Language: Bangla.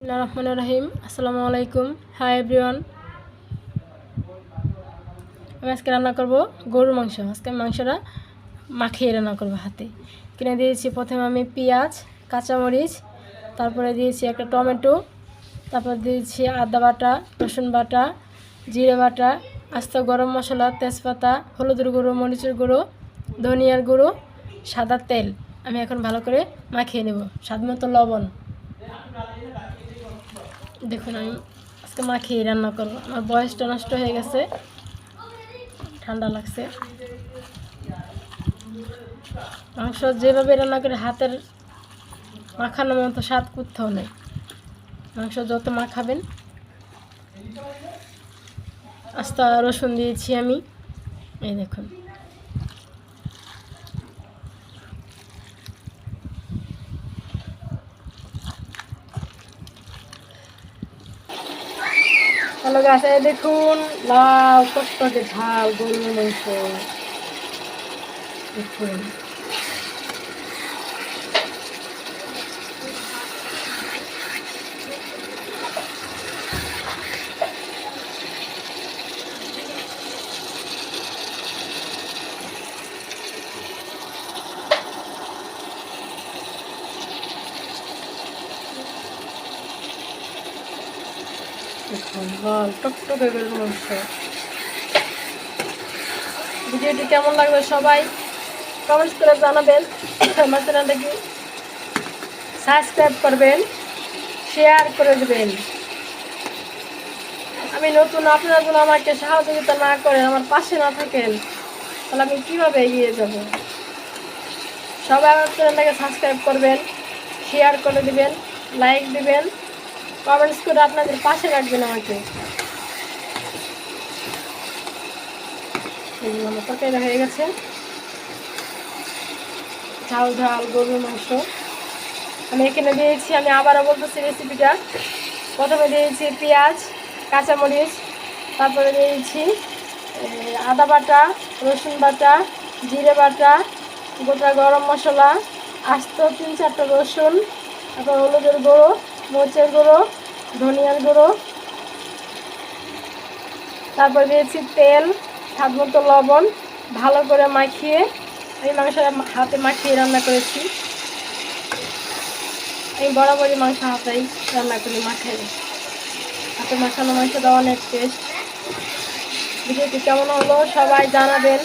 রহমানির আসসালামু আলাইকুম। হাই এভরিওয়ান, আমি আজকে রান্না করব গরুর মাংস। আজকে মাংসটা মাখিয়ে রান্না করব হাতে। কিনে দিয়েছি প্রথমে আমি পেঁয়াজ, কাঁচামরিচ, তারপরে দিয়েছি একটা টমেটো, তারপর দিয়েছি আদা বাটা, রসুন বাটা, জিরে বাটা, আস্ত গরম মশলা, তেজপাতা, হলুদের গুঁড়ো, মরিচের গুঁড়ো, ধনিয়ার গুঁড়ো, সাদা তেল। আমি এখন ভালো করে মাখিয়ে নেব, স্বাদ মতো লবণ। দেখুন আমি আজকে মাখিয়ে রান্না করবো। আমার বয়সটা নষ্ট হয়ে গেছে, ঠান্ডা লাগছে। মাংস যেভাবে রান্না করে হাতের মাখানোর মতো স্বাদ কোথাও নেই। মাংস যত মাখাবেন। আস্ত রসুন দিয়েছি আমি, এই দেখুন। হ্যালো গাছ, এই দেখুন লাল টকটকে ঝাল গরুর মাংস। দেখুন লাল টকটকে গরুর মাংস। ভিডিওটি কেমন লাগবে সবাই কমেন্টস করে জানাবেন। আমার চ্যানেলটাকে সাবস্ক্রাইব করবেন, শেয়ার করে দেবেন। আমি নতুন, আপনারা যদি আমাকে সহযোগিতা না করেন, আমার পাশে না থাকেন, তাহলে আমি কীভাবে এগিয়ে যাব? সবাই আমার চ্যানেলটাকে সাবস্ক্রাইব করবেন, শেয়ার করে দেবেন, লাইক দেবেন, কমেন্টস করে আপনাদের পাশে রাখবেন আমাকে। আমার তরকারি হয়ে গেছে, ঝাল ঝাল গরুর মাংস। আমি এখানে দিয়েছি, আমি আবারও বলতেছি রেসিপিটা। প্রথমে দিয়েছি পেঁয়াজ, কাঁচামরিচ, তারপরে দিয়েছি আদা বাটা, রসুন বাটা, জিরে বাটা, গোটা গরম মশলা, আস্ত 3-4টা রসুন, তারপর হলুদের গুঁড়ো, মরিচের গুঁড়ো, ধনিয়ার গুঁড়ো, তারপর দিয়েছি তেল, স্বাদ মতো লবণ। ভালো করে মাখিয়ে আমি মাংসটা হাতে মাখিয়ে রান্না করেছি। আমি বরাবরই মাংস হাতেই রান্না করি, মাখাই। হাতে মাখানো মাংসটা অনেক টেস্ট। ভিডিওটি কেমন হলো সবাই জানাবেন।